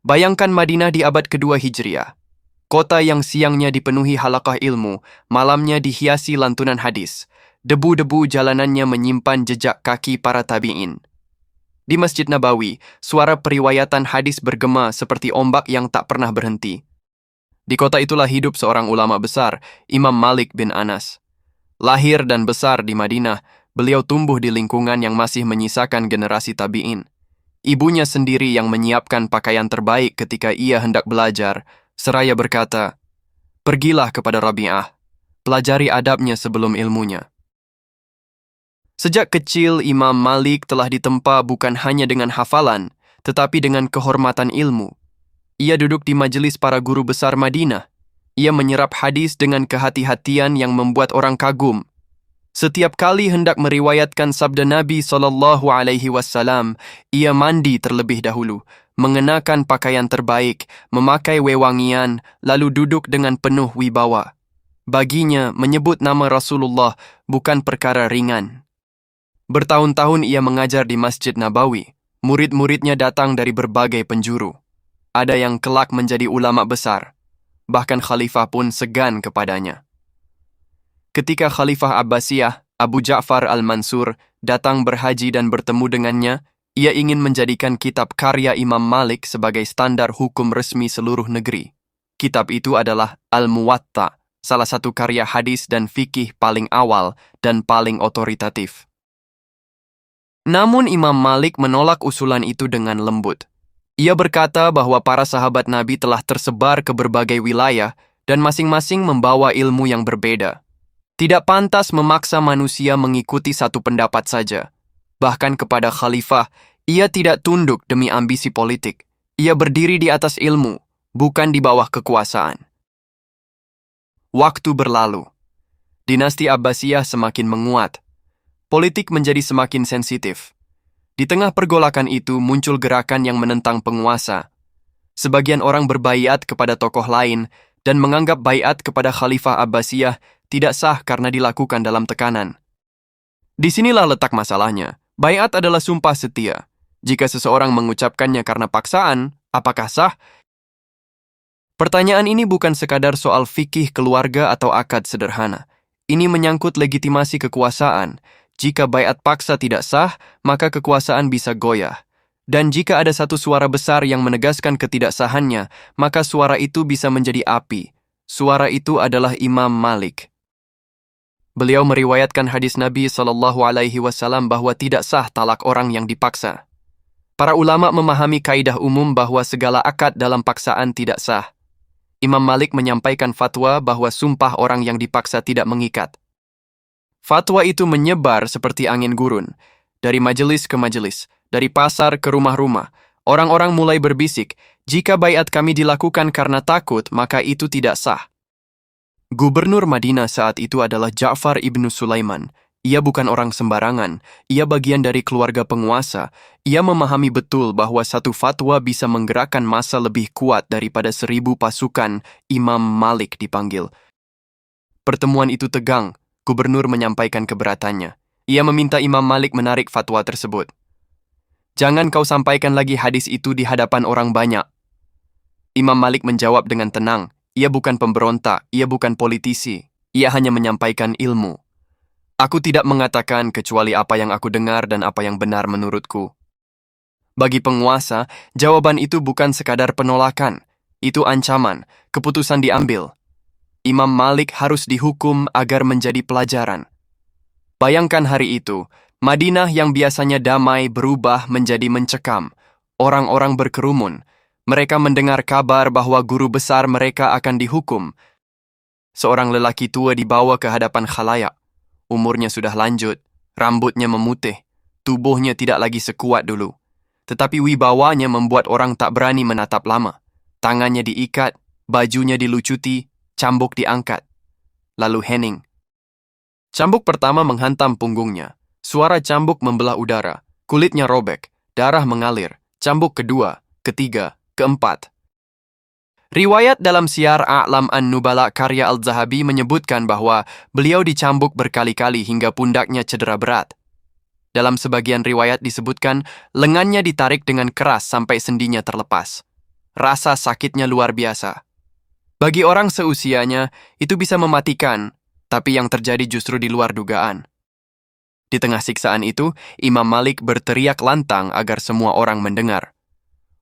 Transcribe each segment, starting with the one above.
Bayangkan Madinah di abad kedua Hijriah. Kota yang siangnya dipenuhi halaqah ilmu, malamnya dihiasi lantunan hadis. Debu-debu jalanannya menyimpan jejak kaki para tabi'in. Di Masjid Nabawi, suara periwayatan hadis bergema seperti ombak yang tak pernah berhenti. Di kota itulah hidup seorang ulama besar, Imam Malik bin Anas. Lahir dan besar di Madinah, beliau tumbuh di lingkungan yang masih menyisakan generasi tabi'in. Ibunya sendiri yang menyiapkan pakaian terbaik ketika ia hendak belajar, seraya berkata, "Pergilah kepada Rabi'ah, pelajari adabnya sebelum ilmunya." Sejak kecil, Imam Malik telah ditempa bukan hanya dengan hafalan, tetapi dengan kehormatan ilmu. Ia duduk di majelis para guru besar Madinah. Ia menyerap hadis dengan kehati-hatian yang membuat orang kagum. Setiap kali hendak meriwayatkan sabda Nabi SAW, ia mandi terlebih dahulu, mengenakan pakaian terbaik, memakai wewangian, lalu duduk dengan penuh wibawa. Baginya, menyebut nama Rasulullah bukan perkara ringan. Bertahun-tahun ia mengajar di Masjid Nabawi. Murid-muridnya datang dari berbagai penjuru. Ada yang kelak menjadi ulama besar. Bahkan khalifah pun segan kepadanya. Ketika Khalifah Abbasiyah, Abu Ja'far al-Mansur, datang berhaji dan bertemu dengannya, ia ingin menjadikan kitab karya Imam Malik sebagai standar hukum resmi seluruh negeri. Kitab itu adalah Al-Muwatta, salah satu karya hadis dan fikih paling awal dan paling otoritatif. Namun Imam Malik menolak usulan itu dengan lembut. Ia berkata bahwa para sahabat Nabi telah tersebar ke berbagai wilayah dan masing-masing membawa ilmu yang berbeda. Tidak pantas memaksa manusia mengikuti satu pendapat saja. Bahkan kepada khalifah, ia tidak tunduk demi ambisi politik. Ia berdiri di atas ilmu, bukan di bawah kekuasaan. Waktu berlalu. Dinasti Abbasiyah semakin menguat. Politik menjadi semakin sensitif. Di tengah pergolakan itu muncul gerakan yang menentang penguasa. Sebagian orang berbaiat kepada tokoh lain dan menganggap baiat kepada Khalifah Abbasiyah tidak sah karena dilakukan dalam tekanan. Disinilah letak masalahnya. Baiat adalah sumpah setia. Jika seseorang mengucapkannya karena paksaan, apakah sah? Pertanyaan ini bukan sekadar soal fikih keluarga atau akad sederhana. Ini menyangkut legitimasi kekuasaan. Jika baiat paksa tidak sah, maka kekuasaan bisa goyah. Dan jika ada satu suara besar yang menegaskan ketidaksahannya, maka suara itu bisa menjadi api. Suara itu adalah Imam Malik. Beliau meriwayatkan hadis Nabi SAW bahwa tidak sah talak orang yang dipaksa. Para ulama memahami kaidah umum bahwa segala akad dalam paksaan tidak sah. Imam Malik menyampaikan fatwa bahwa sumpah orang yang dipaksa tidak mengikat. Fatwa itu menyebar seperti angin gurun, dari majelis ke majelis, dari pasar ke rumah-rumah. Orang-orang mulai berbisik, jika baiat kami dilakukan karena takut, maka itu tidak sah. Gubernur Madinah saat itu adalah Ja'far ibnu Sulaiman. Ia bukan orang sembarangan, ia bagian dari keluarga penguasa. Ia memahami betul bahwa satu fatwa bisa menggerakkan massa lebih kuat daripada 1000 pasukan. Imam Malik dipanggil. Pertemuan itu tegang. Gubernur menyampaikan keberatannya. Ia meminta Imam Malik menarik fatwa tersebut. "Jangan kau sampaikan lagi hadis itu di hadapan orang banyak." Imam Malik menjawab dengan tenang. Ia bukan pemberontak, ia bukan politisi. Ia hanya menyampaikan ilmu. "Aku tidak mengatakan kecuali apa yang aku dengar dan apa yang benar menurutku." Bagi penguasa, jawaban itu bukan sekadar penolakan. Itu ancaman, keputusan diambil. Imam Malik harus dihukum agar menjadi pelajaran. Bayangkan hari itu, Madinah yang biasanya damai berubah menjadi mencekam. Orang-orang berkerumun. Mereka mendengar kabar bahwa guru besar mereka akan dihukum. Seorang lelaki tua dibawa ke hadapan khalayak. Umurnya sudah lanjut, rambutnya memutih, tubuhnya tidak lagi sekuat dulu. Tetapi wibawanya membuat orang tak berani menatap lama. Tangannya diikat, bajunya dilucuti, cambuk diangkat. Lalu hening. Cambuk pertama menghantam punggungnya. Suara cambuk membelah udara. Kulitnya robek, darah mengalir. Cambuk kedua, ketiga, keempat. Riwayat dalam Syiar A'lam An-Nubala karya Al-Zahabi menyebutkan bahwa beliau dicambuk berkali-kali hingga pundaknya cedera berat. Dalam sebagian riwayat disebutkan, lengannya ditarik dengan keras sampai sendinya terlepas. rasa sakitnya luar biasa. Bagi orang seusianya, itu bisa mematikan, tapi yang terjadi justru di luar dugaan. Di tengah siksaan itu, Imam Malik berteriak lantang agar semua orang mendengar.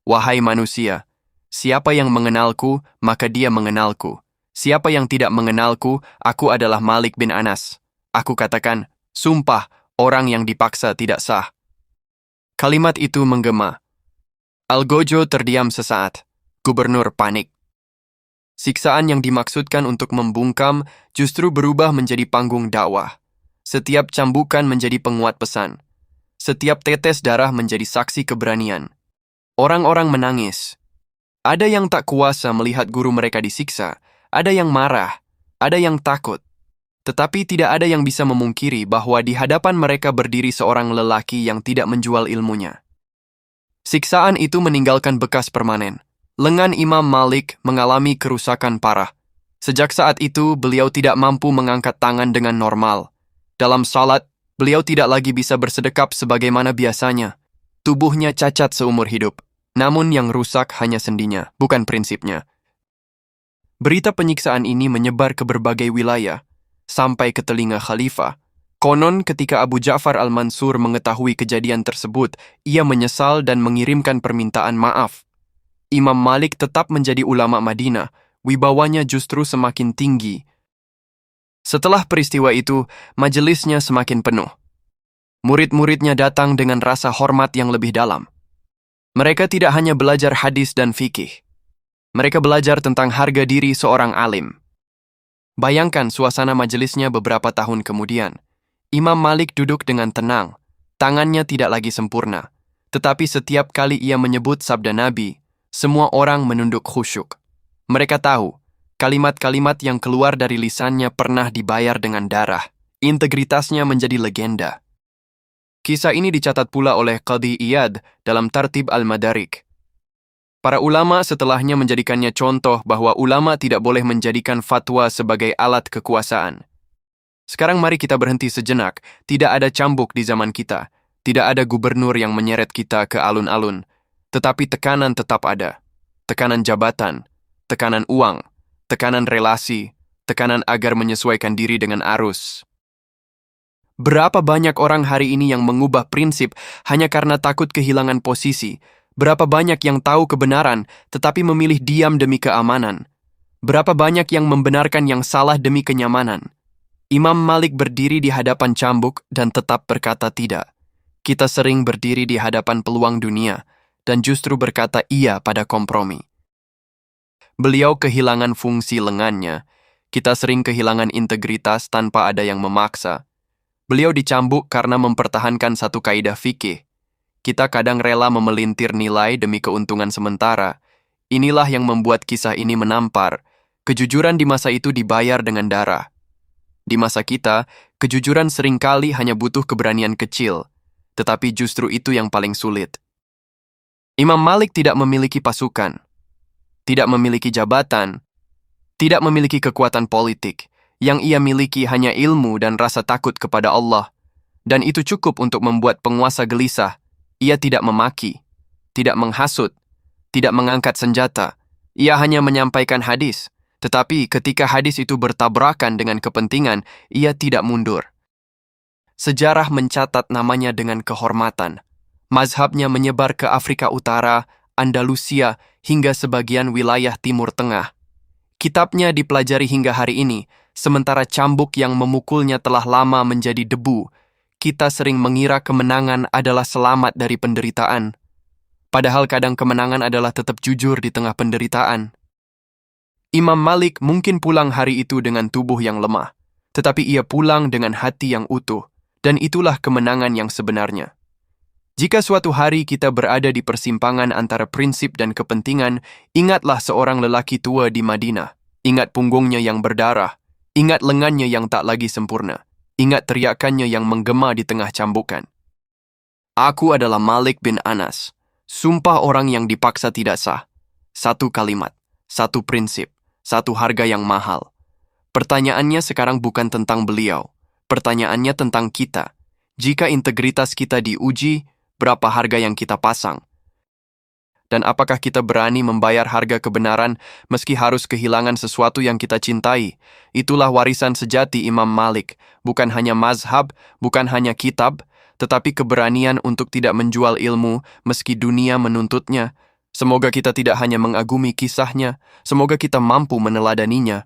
Wahai manusia, siapa yang mengenalku, maka dia mengenalku. Siapa yang tidak mengenalku, aku adalah Malik bin Anas. Aku katakan, sumpah, orang yang dipaksa tidak sah. Kalimat itu menggema. Algojo terdiam sesaat. Gubernur panik. Siksaan yang dimaksudkan untuk membungkam justru berubah menjadi panggung dakwah. Setiap cambukan menjadi penguat pesan. Setiap tetes darah menjadi saksi keberanian. Orang-orang menangis. Ada yang tak kuasa melihat guru mereka disiksa, ada yang marah, ada yang takut. Tetapi tidak ada yang bisa memungkiri bahwa di hadapan mereka berdiri seorang lelaki yang tidak menjual ilmunya. Siksaan itu meninggalkan bekas permanen. Lengan Imam Malik mengalami kerusakan parah. Sejak saat itu, beliau tidak mampu mengangkat tangan dengan normal. Dalam salat, beliau tidak lagi bisa bersedekap sebagaimana biasanya. Tubuhnya cacat seumur hidup, namun yang rusak hanya sendinya, bukan prinsipnya. Berita penyiksaan ini menyebar ke berbagai wilayah, sampai ke telinga khalifah. Konon ketika Abu Ja'far al-Mansur mengetahui kejadian tersebut, ia menyesal dan mengirimkan permintaan maaf. Imam Malik tetap menjadi ulama Madinah, wibawanya justru semakin tinggi. Setelah peristiwa itu, majelisnya semakin penuh. Murid-muridnya datang dengan rasa hormat yang lebih dalam. Mereka tidak hanya belajar hadis dan fikih. Mereka belajar tentang harga diri seorang alim. Bayangkan suasana majelisnya beberapa tahun kemudian. Imam Malik duduk dengan tenang. Tangannya tidak lagi sempurna. Tetapi setiap kali ia menyebut sabda Nabi, semua orang menunduk khusyuk. Mereka tahu, kalimat-kalimat yang keluar dari lisannya pernah dibayar dengan darah. Integritasnya menjadi legenda. Kisah ini dicatat pula oleh Qadhi Iyad dalam Tartib al-Madarik. Para ulama setelahnya menjadikannya contoh bahwa ulama tidak boleh menjadikan fatwa sebagai alat kekuasaan. Sekarang mari kita berhenti sejenak. Tidak ada cambuk di zaman kita. Tidak ada gubernur yang menyeret kita ke alun-alun. Tetapi tekanan tetap ada. Tekanan jabatan, tekanan uang, tekanan relasi, tekanan agar menyesuaikan diri dengan arus. Berapa banyak orang hari ini yang mengubah prinsip hanya karena takut kehilangan posisi? Berapa banyak yang tahu kebenaran tetapi memilih diam demi keamanan? Berapa banyak yang membenarkan yang salah demi kenyamanan? Imam Malik berdiri di hadapan cambuk dan tetap berkata tidak. Kita sering berdiri di hadapan peluang dunia dan justru berkata iya pada kompromi. Beliau kehilangan fungsi lengannya. Kita sering kehilangan integritas tanpa ada yang memaksa. Beliau dicambuk karena mempertahankan satu kaidah fikih. Kita kadang rela memelintir nilai demi keuntungan sementara. Inilah yang membuat kisah ini menampar. Kejujuran di masa itu dibayar dengan darah. Di masa kita, kejujuran seringkali hanya butuh keberanian kecil, tetapi justru itu yang paling sulit. Imam Malik tidak memiliki pasukan, tidak memiliki jabatan, tidak memiliki kekuatan politik. Yang ia miliki hanya ilmu dan rasa takut kepada Allah. Dan itu cukup untuk membuat penguasa gelisah. Ia tidak memaki, tidak menghasut, tidak mengangkat senjata. Ia hanya menyampaikan hadis. Tetapi ketika hadis itu bertabrakan dengan kepentingan, ia tidak mundur. Sejarah mencatat namanya dengan kehormatan. Mazhabnya menyebar ke Afrika Utara, Andalusia, hingga sebagian wilayah Timur Tengah. Kitabnya dipelajari hingga hari ini, sementara cambuk yang memukulnya telah lama menjadi debu. Kita sering mengira kemenangan adalah selamat dari penderitaan. Padahal kadang kemenangan adalah tetap jujur di tengah penderitaan. Imam Malik mungkin pulang hari itu dengan tubuh yang lemah, tetapi ia pulang dengan hati yang utuh, dan itulah kemenangan yang sebenarnya. Jika suatu hari kita berada di persimpangan antara prinsip dan kepentingan, ingatlah seorang lelaki tua di Madinah. Ingat punggungnya yang berdarah. Ingat lengannya yang tak lagi sempurna. Ingat teriakannya yang menggema di tengah cambukan. Aku adalah Malik bin Anas. Sumpah orang yang dipaksa tidak sah. Satu kalimat, satu prinsip, satu harga yang mahal. Pertanyaannya sekarang bukan tentang beliau. Pertanyaannya tentang kita. Jika integritas kita diuji, berapa harga yang kita pasang? Dan apakah kita berani membayar harga kebenaran meski harus kehilangan sesuatu yang kita cintai? Itulah warisan sejati Imam Malik, bukan hanya mazhab, bukan hanya kitab, tetapi keberanian untuk tidak menjual ilmu meski dunia menuntutnya. Semoga kita tidak hanya mengagumi kisahnya, semoga kita mampu meneladaninya.